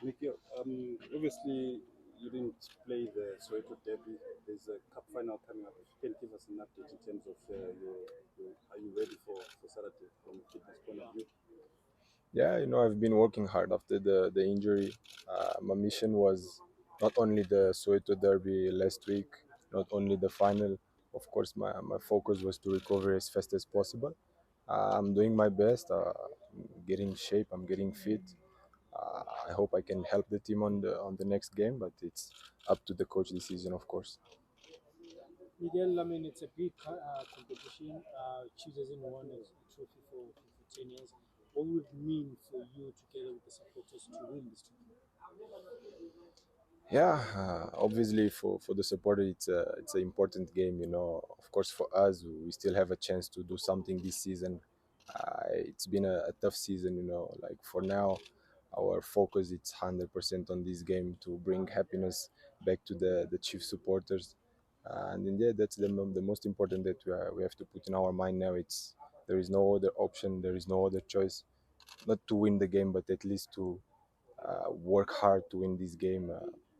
Nikhil, obviously you didn't play the Soweto derby. There's a cup final coming up. If you can give us an update in terms of your are you ready for Saturday from a fitness point of view? Yeah, I've been working hard after the injury. My mission was not only the Soweto derby last week, not only the final. Of course, my focus was to recover as fast as possible. I'm doing my best. I'm getting shape. I'm getting fit. I hope I can help the team on the next game, but it's up to the coach decision, of course. Miguel, I mean, it's a big competition. Chiefs hasn't won a trophy for 10 years. What would it mean for you, together with the supporters, to win this trophy? Yeah, obviously for the supporter, it's an important game. Of course, for us, we still have a chance to do something this season. It's been a tough season. Like for now, our focus it's 100% on this game to bring happiness back to the Chief supporters. And in the end, that's the most important that we have to put in our mind now. It's there is no other option, there is no other choice, not to win the game, but at least to work hard to win this game,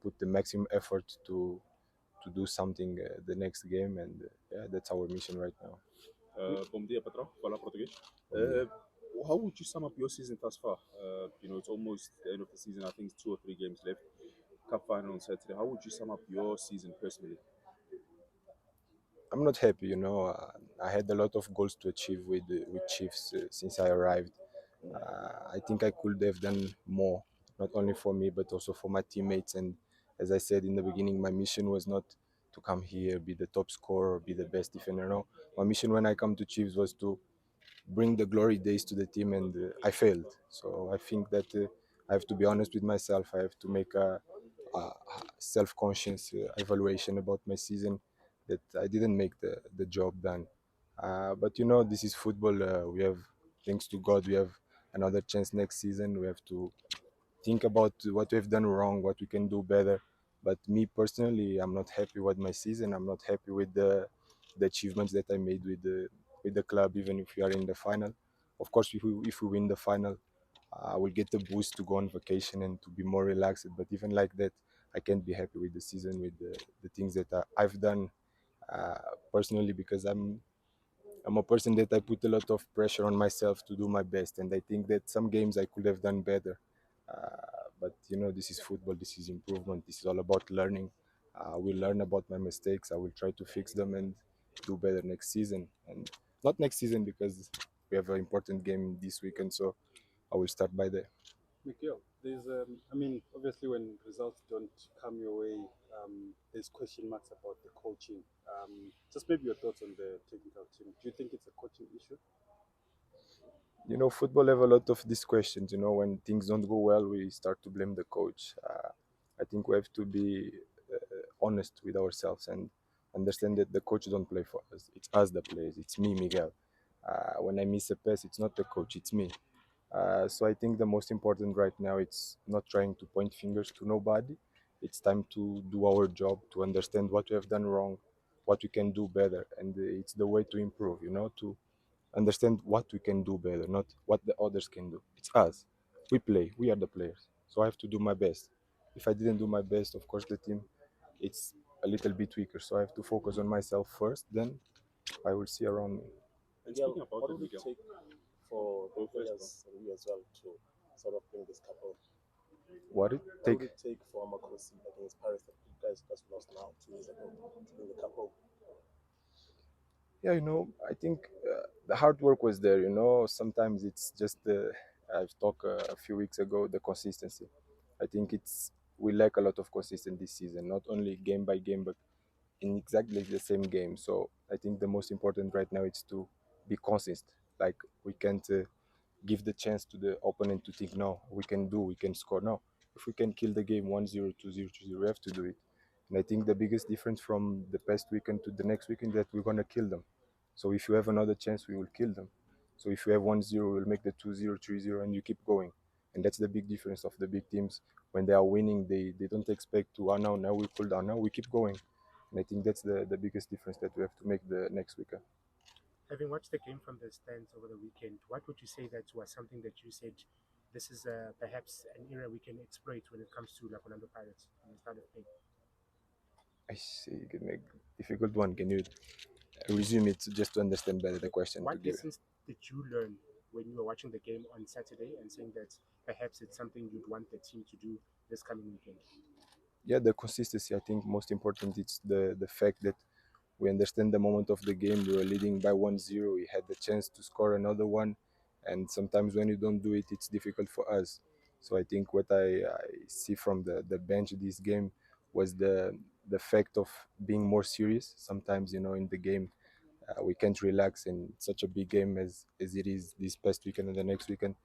put the maximum effort to do something the next game, and yeah, that's our mission right now. Bom dia, patrão. Fala português. Bom dia. How would you sum up your season thus far? It's almost the end of the season. I think it's 2 or 3 games left. Cup final on Saturday. How would you sum up your season personally? I'm not happy. I had a lot of goals to achieve with Chiefs since I arrived. I think I could have done more, not only for me but also for my teammates. And as I said in the beginning, my mission was not to come here, be the top scorer, be the best defender. No, my mission when I come to Chiefs was to bring the glory days to the team, and I failed. So I think that I have to be honest with myself. I have to make a self-conscious evaluation about my season, that I didn't make the job done. But this is football. We have, thanks to God, we have another chance next season. We have to think about what we've done wrong, what we can do better. But me personally, I'm not happy with my season. I'm not happy with the achievements that I made with the club, even if we are in the final. Of course, if we win the final, I will get the boost to go on vacation and to be more relaxed. But even like that, I can't be happy with the season, with the things that I've done uh, personally, because I'm a person that I put a lot of pressure on myself to do my best, and I think that some games I could have done better. But this is football. This is improvement. This is all about learning. I will learn about my mistakes. I will try to fix them and do better next season. And not next season, because we have an important game this weekend, so I will start by there. Nikhil, there's I mean, obviously when results don't come your way, there's question marks about the coaching. Just maybe your thoughts on the technical team. Do you think it's a coaching issue? Football have a lot of these questions. When things don't go well, we start to blame the coach. I think we have to be honest with ourselves and understand that the coach don't play for us. It's us that plays. It's me, Miguel. When I miss a pass, it's not the coach, it's me. So I think the most important right now, it's not trying to point fingers to nobody. It's time to do our job, to understand what we have done wrong, what we can do better, and it's the way to improve. To understand what we can do better, not what the others can do. It's us. We play. We are the players. So I have to do my best. If I didn't do my best, of course the team it's a little bit weaker. So I have to focus on myself first. Then I will see around me. And Miguel, speaking about what that, would it Miguel, take for the go first, bro. players and you as well to sort of bring this cup home? What it What take? would it take for Amakosi against Paris that you guys just lost now 2 years ago to bring the cup home? Yeah, I think the hard work was there. Sometimes it's just I've talked a few weeks ago, the consistency. I think we lack a lot of consistency this season, not only game by game, but in exactly the same game. So I think the most important right now is to be consistent. Like we can't give the chance to the opponent to think, no, we can score. No, if we can kill the game 1-0, 2-0, 3-0, we have to do it. And I think the biggest difference from the past weekend to the next weekend that we're gonna kill them. So if you have another chance, we will kill them. So if you have 1-0, we'll make the 2-0, 3-0, and you keep going. And that's the big difference of the big teams. When they are winning, they don't expect to, now we pull down. Now we keep going. And I think that's the biggest difference that we have to make the next weekend. Having watched the game from the stands over the weekend, what would you say that was something that you said this is perhaps an area we can exploit when it comes to like Orlando Pirates in the start of play. I see. You can make difficult one. Can you resume it just to understand better the Okay. question to What give? lessons did you learn when you were watching the game on Saturday and saying that perhaps it's something you'd want the team to do this coming weekend? Yeah, the consistency. I think most important it's the fact that we understand the moment of the game. We were leading by 1-0. We had the chance to score another one, and sometimes when you don't do it, it's difficult for us. So I think what I see from the bench this game was the fact of being more serious. Sometimes in the game we can't relax in such a big game as it is this past weekend and the next weekend.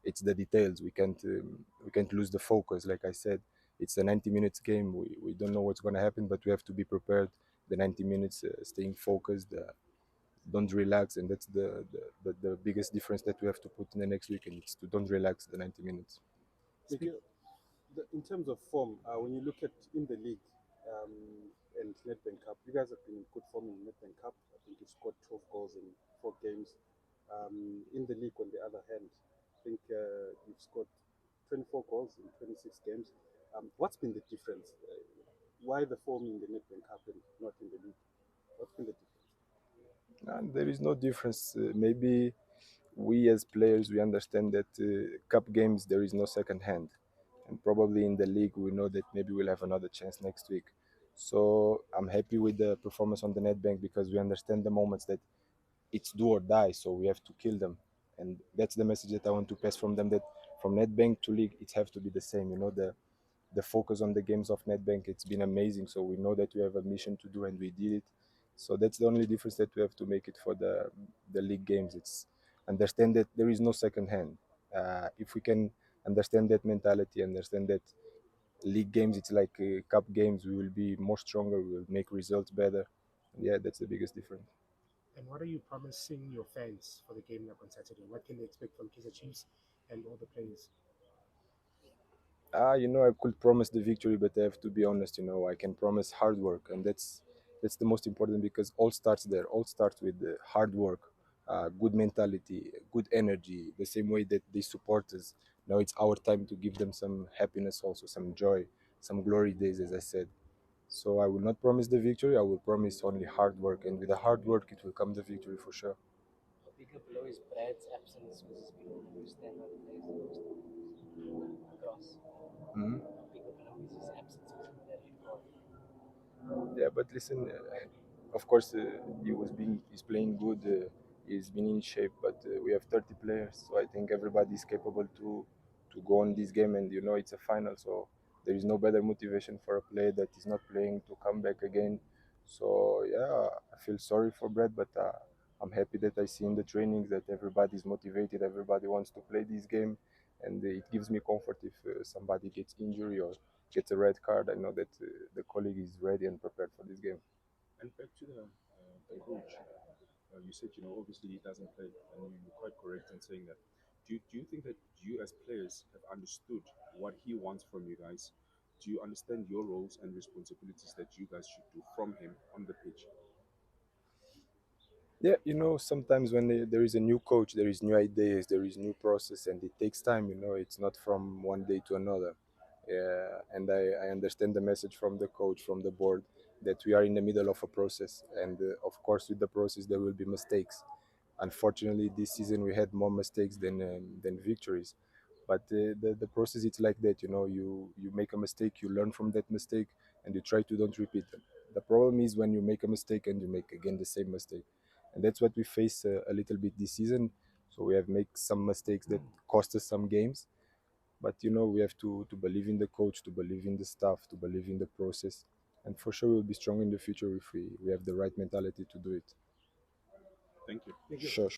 It's the details. We can't lose the focus. Like I said, it's a 90 minutes game. We don't know what's going to happen, but we have to be prepared. The 90 minutes, staying focused, don't relax, and that's the biggest difference that we have to put in the next weekend. It's to don't relax the 90 minutes. Miguel, in terms of form, when you look at in the league and Nedbank Cup, you guys have been in good form in Nedbank Cup. I think you've scored 12 goals in 4 games. In the league, on the other hand, I think you've scored 24 goals in 26 games. What's been the difference? Why the form in the Nedbank Cup and not in the league? What's been the difference? And there is no difference. Maybe we as players we understand that cup games there is no second hand, and probably in the league we know that maybe we'll have another chance next week. So I'm happy with the performance on the Netbank because we understand the moments that it's do or die, so we have to kill them, and that's the message that I want to pass from them, that from Netbank to league it have to be the same. The focus on the games of Netbank, it's been amazing. So we know that we have a mission to do and we did it. So that's the only difference that we have to make it for the league games. It's understand that there is no second hand. If we can understand that mentality, understand that league games, it's like cup games, we will be more stronger, we will make results better. Yeah, that's the biggest difference. And what are you promising your fans for the game like on Saturday? What can they expect from Kaizer Chiefs and all the players? I could promise the victory, but I have to be honest. I can promise hard work, and that's the most important because all starts there. All starts with hard work, good mentality, good energy. The same way that they support us. Now it's our time to give them some happiness, also some joy, some glory days, as I said. So I will not promise the victory. I will promise only hard work, and with the hard work, it will come the victory for sure. How big a blow is Brad's absence? Because he's been one of the most standout players in most of across. Mhm. How big a blow is his absence because of that red card? Yeah, but listen, of course, he's playing good. He's been in shape, but we have 30 players, so I think everybody is capable to go on this game, and it's a final, so there is no better motivation for a player that is not playing to come back again. So yeah, I feel sorry for Brad, but I'm happy that I see in the trainings that everybody is motivated, everybody wants to play this game, and it gives me comfort if somebody gets injury or gets a red card. I know that the colleague is ready and prepared for this game. And back to the coach, you said obviously he doesn't play, and you're quite correct in saying that. Do you think that you as players have understood what he wants from you guys? Do you understand your roles and responsibilities that you guys should do from him on the pitch? Yeah, sometimes when there is a new coach, there is new ideas, there is new process, and it takes time. It's not from one day to another. Yeah, and I understand the message from the coach, from the board, that we are in the middle of a process, and of course, with the process, there will be mistakes. Unfortunately, this season we had more mistakes than victories. But the process it's like that. You make a mistake, you learn from that mistake, and you try to don't repeat them. The problem is when you make a mistake and you make again the same mistake, and that's what we face a little bit this season. So we have made some mistakes that cost us some games, but we have to believe in the coach, to believe in the staff, to believe in the process, and for sure we'll be strong in the future if we have the right mentality to do it. Thank you. Thank you. Sure.